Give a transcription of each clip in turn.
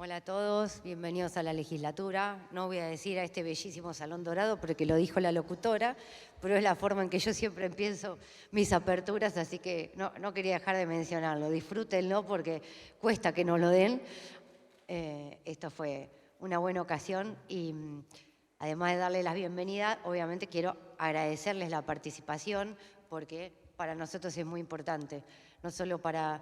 Hola a todos, bienvenidos a la legislatura. No voy a decir a este bellísimo Salón Dorado porque lo dijo la locutora, pero es la forma en que yo siempre empiezo mis aperturas, así que no quería dejar de mencionarlo. Disfrútenlo porque cuesta que nos lo den. Esto fue una buena ocasión y además de darles la bienvenida, obviamente quiero agradecerles la participación porque para nosotros es muy importante, no solo para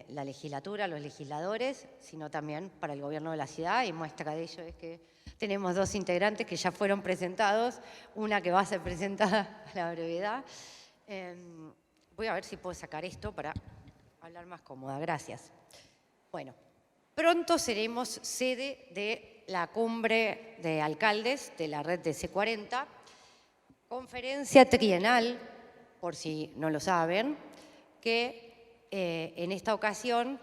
la legislatura, los legisladores, sino también para el gobierno de la ciudad, y muestra de ello es que tenemos dos integrantes que ya fueron presentados, una que va a ser presentada a la brevedad. Voy a ver si puedo sacar esto para hablar más cómoda, gracias. Bueno, pronto seremos sede de la cumbre de alcaldes de la red de C40, conferencia trienal, por si no lo saben, que en esta ocasión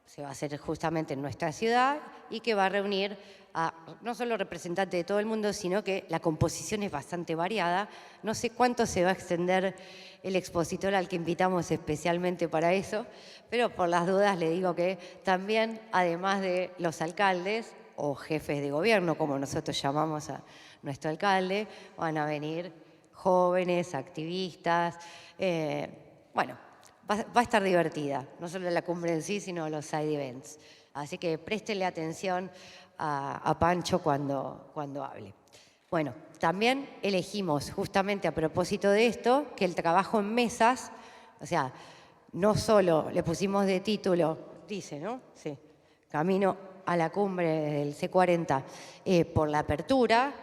se va a hacer justamente en nuestra ciudad y que va a reunir a no solo representantes de todo el mundo, sino que la composición es bastante variada. No sé cuánto se va a extender el expositor al que invitamos especialmente para eso, pero por las dudas le digo que también, además de los alcaldes o jefes de gobierno, como nosotros llamamos a nuestro alcalde, van a venir jóvenes, activistas, bueno, va a estar divertida, no solo la cumbre en sí, sino los side events. Así que préstenle atención a Pancho cuando hable. Bueno, también elegimos, justamente a propósito de esto, que el trabajo en mesas, o sea, no solo le pusimos de título, dice, ¿no? Sí, Camino a la cumbre del C40 por la apertura,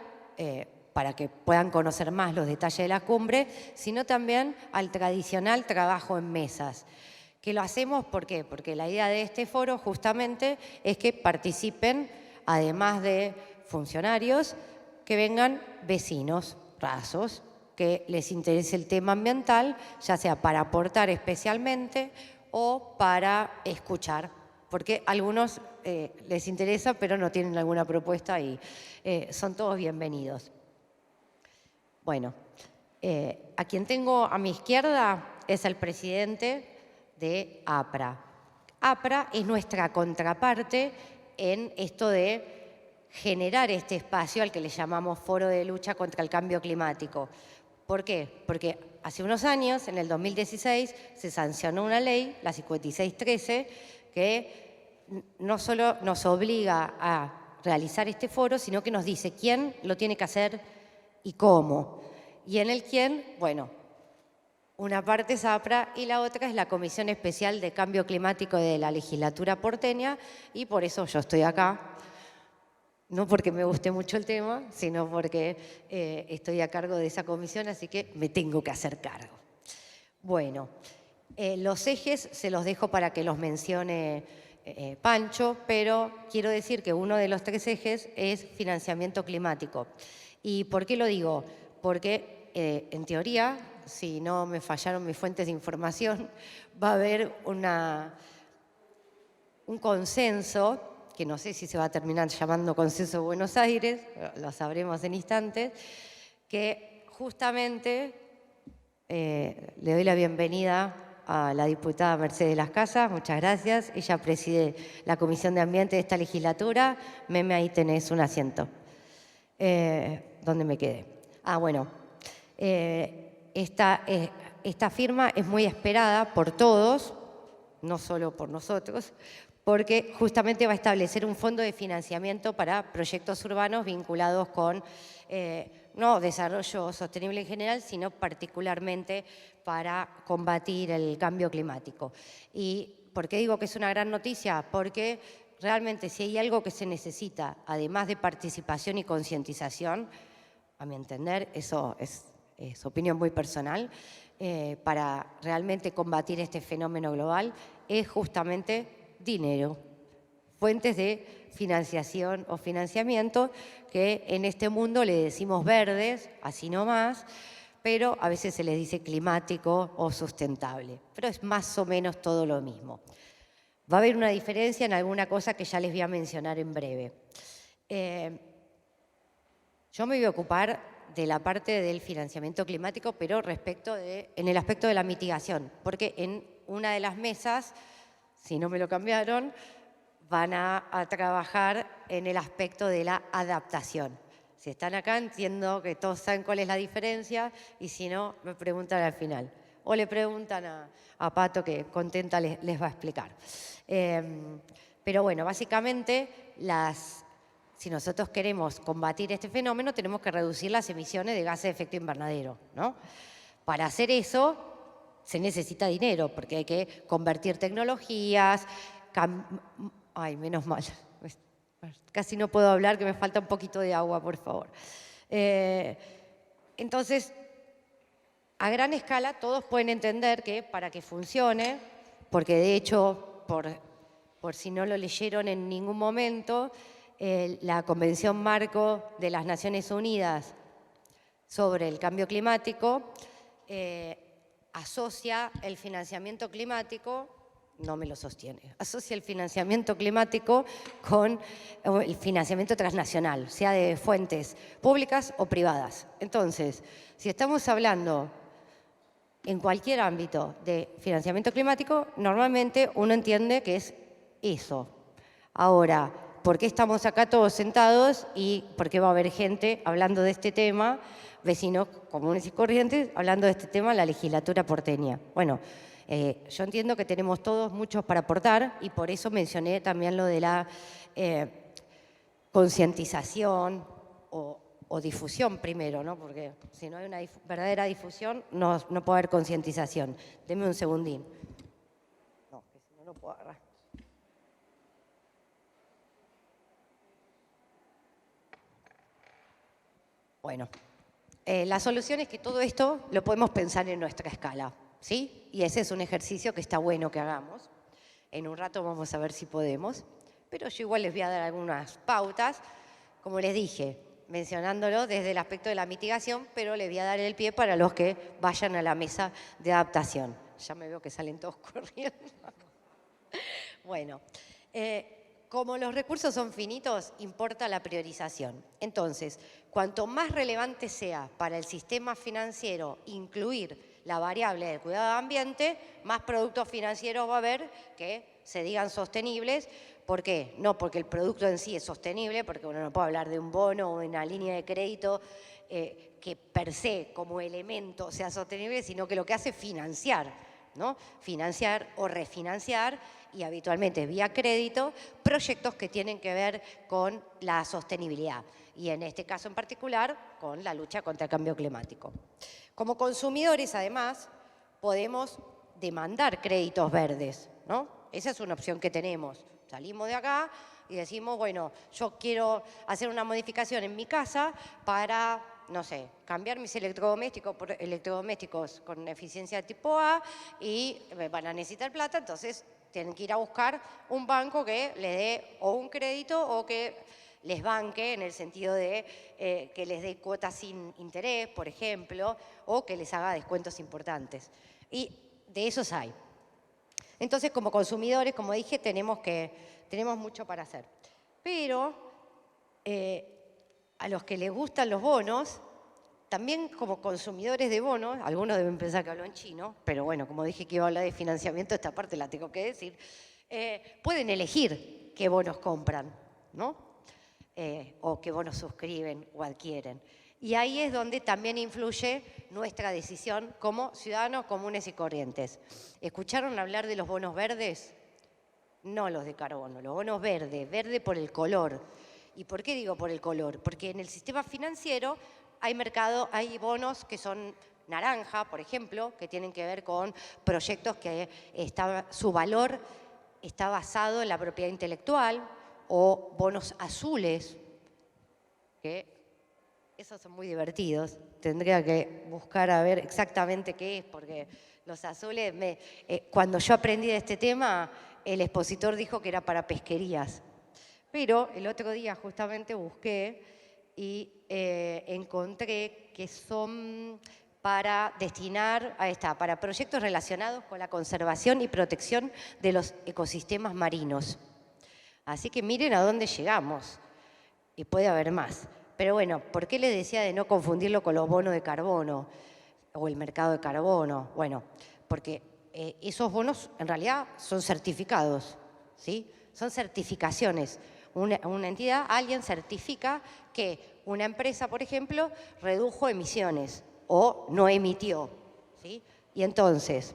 para que puedan conocer más los detalles de la cumbre, sino también al tradicional trabajo en mesas. Que lo hacemos, ¿por qué? Porque la idea de este foro justamente es que participen, además de funcionarios, que vengan vecinos rasos, que les interese el tema ambiental, ya sea para aportar especialmente o para escuchar, porque a algunos les interesa pero no tienen alguna propuesta y son todos bienvenidos. Bueno, a quien tengo a mi izquierda es el presidente de APRA. APRA es nuestra contraparte en esto de generar este espacio al que le llamamos Foro de Lucha contra el Cambio Climático. ¿Por qué? Porque hace unos años, en el 2016, se sancionó una ley, la 5613, que no solo nos obliga a realizar este foro, sino que nos dice quién lo tiene que hacer y cómo. Y en el quién, bueno, una parte es APRA y la otra es la Comisión Especial de Cambio Climático de la Legislatura porteña, y por eso yo estoy acá. No porque me guste mucho el tema, sino porque estoy a cargo de esa comisión, así que me tengo que hacer cargo. Bueno, los ejes se los dejo para que los mencione Pancho, pero quiero decir que uno de los tres ejes es financiamiento climático. ¿Y por qué lo digo? Porque en teoría, si no me fallaron mis fuentes de información, va a haber un consenso, que no sé si se va a terminar llamando Consenso de Buenos Aires, lo sabremos en instantes, que justamente le doy la bienvenida a la diputada Mercedes Las Casas, muchas gracias. Ella preside la Comisión de Ambiente de esta legislatura. Meme, ahí tenés un asiento. ¿Dónde me quedé? Ah, bueno, esta firma es muy esperada por todos, no solo por nosotros, porque justamente va a establecer un fondo de financiamiento para proyectos urbanos vinculados con no desarrollo sostenible en general, sino particularmente para combatir el cambio climático. ¿Y por qué digo que es una gran noticia? Porque realmente si hay algo que se necesita, además de participación y concientización, a mi entender, eso es opinión muy personal, para realmente combatir este fenómeno global, es justamente dinero, fuentes de financiación o financiamiento que en este mundo le decimos verdes, así nomás, pero a veces se les dice climático o sustentable, pero es más o menos todo lo mismo. Va a haber una diferencia en alguna cosa que ya les voy a mencionar en breve. Yo me voy a ocupar de la parte del financiamiento climático, pero en el aspecto de la mitigación, porque en una de las mesas, si no me lo cambiaron, van a trabajar en el aspecto de la adaptación. Si están acá, entiendo que todos saben cuál es la diferencia, y si no, me preguntan al final. O le preguntan a Pato, que contenta les va a explicar. Pero bueno, básicamente, si nosotros queremos combatir este fenómeno, tenemos que reducir las emisiones de gases de efecto invernadero, ¿no? Para hacer eso, se necesita dinero, porque hay que convertir tecnologías. Ay, menos mal. Casi no puedo hablar, que me falta un poquito de agua, por favor. Entonces, a gran escala, todos pueden entender que para que funcione, porque de hecho, por si no lo leyeron en ningún momento, la Convención Marco de las Naciones Unidas sobre el Cambio Climático asocia el financiamiento climático, no me lo sostiene, asocia el financiamiento climático con el financiamiento transnacional, sea de fuentes públicas o privadas. Entonces, si estamos hablando en cualquier ámbito de financiamiento climático, normalmente uno entiende que es eso. Ahora, ¿por qué estamos acá todos sentados y por qué va a haber gente hablando de este tema, vecinos comunes y corrientes, hablando de este tema en la legislatura porteña? Bueno, yo entiendo que tenemos todos muchos para aportar, y por eso mencioné también lo de la concientización o difusión primero, ¿no? Porque si no hay una verdadera difusión, no puede haber concientización. Deme un segundín. No, que si no, no puedo agarrar. Bueno, la solución es que todo esto lo podemos pensar en nuestra escala, ¿sí? Y ese es un ejercicio que está bueno que hagamos. En un rato vamos a ver si podemos, pero yo igual les voy a dar algunas pautas, como les dije, mencionándolo desde el aspecto de la mitigación, pero les voy a dar el pie para los que vayan a la mesa de adaptación. Ya me veo que salen todos corriendo. Bueno, como los recursos son finitos, importa la priorización. Entonces, cuanto más relevante sea para el sistema financiero incluir la variable del cuidado del ambiente, más productos financieros va a haber que se digan sostenibles. ¿Por qué? No porque el producto en sí es sostenible, porque uno no puede hablar de un bono o una línea de crédito que per se como elemento sea sostenible, sino que lo que hace es financiar, ¿no? Financiar o refinanciar, y habitualmente vía crédito, proyectos que tienen que ver con la sostenibilidad, y en este caso en particular con la lucha contra el cambio climático. Como consumidores, además, podemos demandar créditos verdes, ¿no? Esa es una opción que tenemos. Salimos de acá y decimos, bueno, yo quiero hacer una modificación en mi casa para, no sé, cambiar mis electrodomésticos por electrodomésticos con eficiencia tipo A, y van a necesitar plata, entonces tienen que ir a buscar un banco que les dé o un crédito o que les banque en el sentido de que les dé cuotas sin interés, por ejemplo, o que les haga descuentos importantes. Y de esos hay. Entonces, como consumidores, como dije, tenemos mucho para hacer. Pero a los que les gustan los bonos, también como consumidores de bonos, algunos deben pensar que hablo en chino, pero bueno, como dije que iba a hablar de financiamiento, esta parte la tengo que decir, pueden elegir qué bonos compran, ¿no? O qué bonos suscriben o adquieren. Y ahí es donde también influye nuestra decisión como ciudadanos comunes y corrientes. ¿Escucharon hablar de los bonos verdes? No los de carbono, los bonos verdes, verde por el color. ¿Y por qué digo por el color? Porque en el sistema financiero hay bonos que son naranja, por ejemplo, que tienen que ver con proyectos que su valor está basado en la propiedad intelectual, o bonos azules, que esos son muy divertidos. Tendría que buscar a ver exactamente qué es, porque los azules, cuando yo aprendí de este tema, el expositor dijo que era para pesquerías. Pero el otro día justamente busqué y encontré que son para destinar para proyectos relacionados con la conservación y protección de los ecosistemas marinos. Así que miren a dónde llegamos, y puede haber más. Pero bueno, ¿por qué les decía de no confundirlo con los bonos de carbono o el mercado de carbono? Bueno, porque esos bonos en realidad son certificados, ¿sí? son certificaciones. Una entidad, alguien certifica que una empresa, por ejemplo, redujo emisiones o no emitió, ¿sí? Y entonces,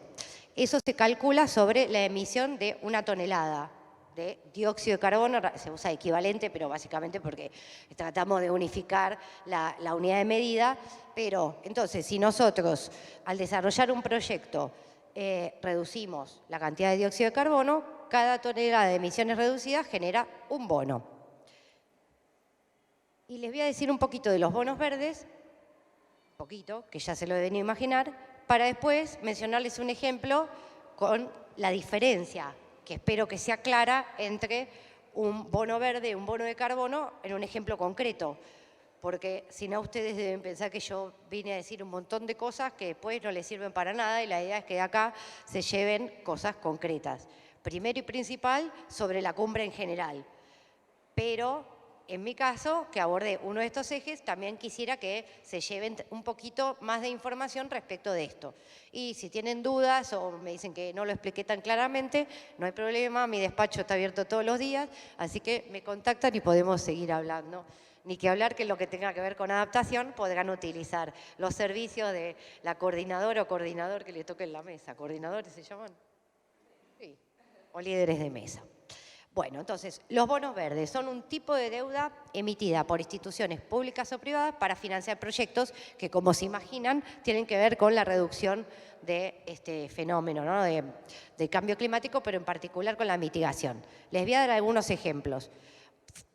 eso se calcula sobre la emisión de 1 tonelada de dióxido de carbono. Se usa equivalente, pero básicamente porque tratamos de unificar la unidad de medida. Pero entonces, si nosotros al desarrollar un proyecto reducimos la cantidad de dióxido de carbono, cada tonelada de emisiones reducidas genera un bono. Y les voy a decir un poquito de los bonos verdes, un poquito, que ya se lo deben imaginar, para después mencionarles un ejemplo con la diferencia, que espero que sea clara, entre un bono verde y un bono de carbono en un ejemplo concreto. Porque si no, ustedes deben pensar que yo vine a decir un montón de cosas que después no les sirven para nada, y la idea es que de acá se lleven cosas concretas. Primero y principal, sobre la cumbre en general. Pero en mi caso, que abordé uno de estos ejes, también quisiera que se lleven un poquito más de información respecto de esto. Y si tienen dudas o me dicen que no lo expliqué tan claramente, no hay problema, mi despacho está abierto todos los días, así que me contactan y podemos seguir hablando. Ni que hablar que lo que tenga que ver con adaptación podrán utilizar los servicios de la coordinadora o coordinador que le toque en la mesa. ¿Coordinadores se llaman? Sí. O líderes de mesa. Bueno, entonces, los bonos verdes son un tipo de deuda emitida por instituciones públicas o privadas para financiar proyectos que, como se imaginan, tienen que ver con la reducción de este fenómeno, ¿no? de cambio climático, pero en particular con la mitigación. Les voy a dar algunos ejemplos.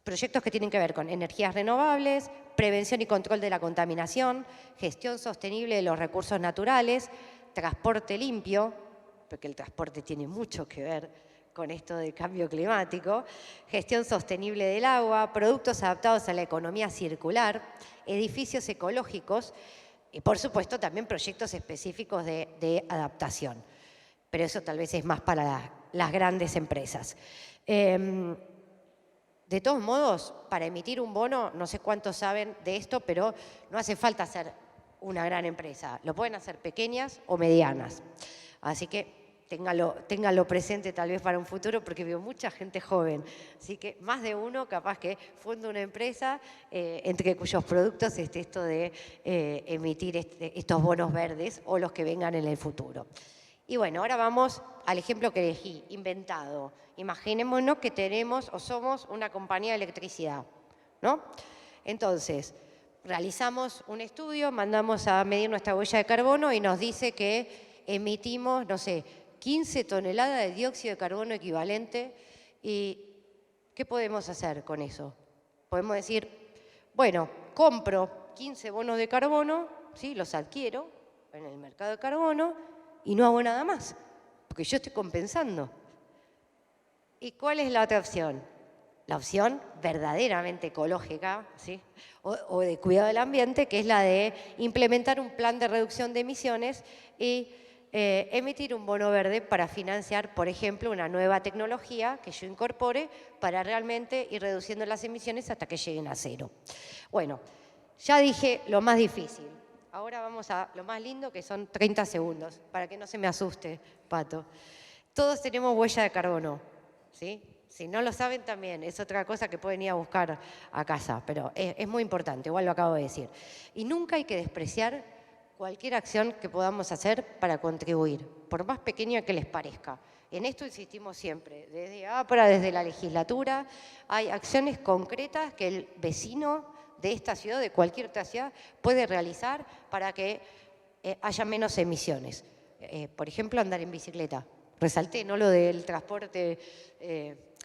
Proyectos que tienen que ver con energías renovables, prevención y control de la contaminación, gestión sostenible de los recursos naturales, transporte limpio, porque el transporte tiene mucho que ver con esto del cambio climático, gestión sostenible del agua, productos adaptados a la economía circular, edificios ecológicos y, por supuesto, también proyectos específicos de adaptación. Pero eso tal vez es más para las grandes empresas. De todos modos, para emitir un bono, no sé cuántos saben de esto, pero no hace falta ser una gran empresa. Lo pueden hacer pequeñas o medianas. Así que téngalo presente tal vez para un futuro, porque veo mucha gente joven. Así que más de uno capaz que funda una empresa entre cuyos productos esté esto de emitir estos bonos verdes o los que vengan en el futuro. Y bueno, ahora vamos al ejemplo que elegí, inventado. Imaginémonos que tenemos o somos una compañía de electricidad, ¿no? Entonces, realizamos un estudio, mandamos a medir nuestra huella de carbono y nos dice que emitimos, no sé, 15 toneladas de dióxido de carbono equivalente. ¿Y qué podemos hacer con eso? Podemos decir, bueno, compro 15 bonos de carbono, ¿sí? Los adquiero en el mercado de carbono y no hago nada más, porque yo estoy compensando. ¿Y cuál es la otra opción? La opción verdaderamente ecológica, ¿sí? o de cuidado del ambiente, que es la de implementar un plan de reducción de emisiones y emitir un bono verde para financiar, por ejemplo, una nueva tecnología que yo incorpore para realmente ir reduciendo las emisiones hasta que lleguen a cero. Bueno, ya dije lo más difícil. Ahora vamos a lo más lindo, que son 30 segundos, para que no se me asuste, Pato. Todos tenemos huella de carbono, ¿sí? Si no lo saben también, es otra cosa que pueden ir a buscar a casa, pero es muy importante, igual lo acabo de decir. Y nunca hay que despreciar cualquier acción que podamos hacer para contribuir, por más pequeña que les parezca. En esto insistimos siempre, desde APRA, desde la legislatura, hay acciones concretas que el vecino de esta ciudad, de cualquier otra ciudad, puede realizar para que haya menos emisiones. Por ejemplo, andar en bicicleta. Resalté, ¿no?, lo del transporte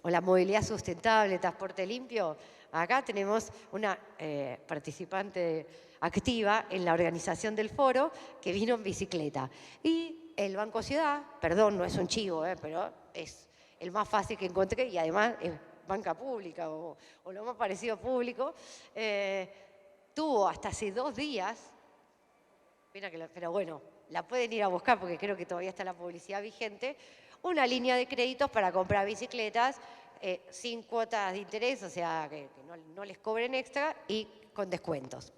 o la movilidad sustentable, transporte limpio. Acá tenemos una participante activa en la organización del foro que vino en bicicleta. Y el Banco Ciudad, perdón, no es un chivo, pero es el más fácil que encontré y además es banca pública o lo más parecido público, tuvo hasta hace 2 días, pero bueno, la pueden ir a buscar porque creo que todavía está la publicidad vigente, una línea de créditos para comprar bicicletas sin cuotas de interés, o sea, que no les cobren extra y con descuentos.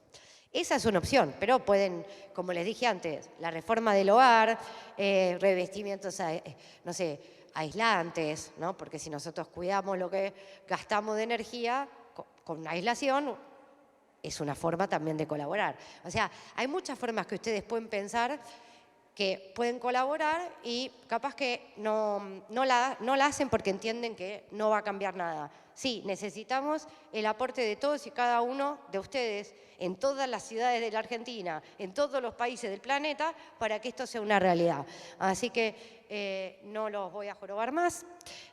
Esa es una opción, pero pueden, como les dije antes, la reforma del hogar, revestimientos, no sé, aislantes, ¿no? Porque si nosotros cuidamos lo que gastamos de energía, con aislación, es una forma también de colaborar. O sea, hay muchas formas que ustedes pueden pensar que pueden colaborar y capaz que no la hacen porque entienden que no va a cambiar nada. Sí, necesitamos el aporte de todos y cada uno de ustedes en todas las ciudades de la Argentina, en todos los países del planeta, para que esto sea una realidad. Así que no los voy a jorobar más.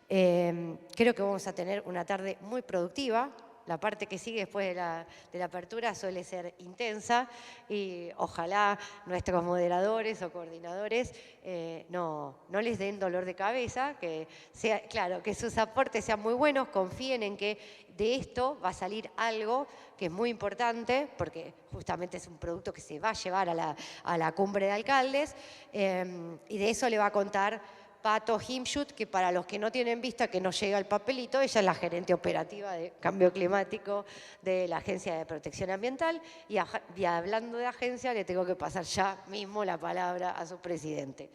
Creo que vamos a tener una tarde muy productiva. La parte que sigue después de la apertura suele ser intensa y ojalá nuestros moderadores o coordinadores no les den dolor de cabeza, claro, que sus aportes sean muy buenos, confíen en que de esto va a salir algo que es muy importante, porque justamente es un producto que se va a llevar a la cumbre de alcaldes, y de eso le va a contar Pato Himshut, que para los que no tienen vista, que no llega el papelito, ella es la gerente operativa de cambio climático de la Agencia de Protección Ambiental, y hablando de agencia, le tengo que pasar ya mismo la palabra a su presidente.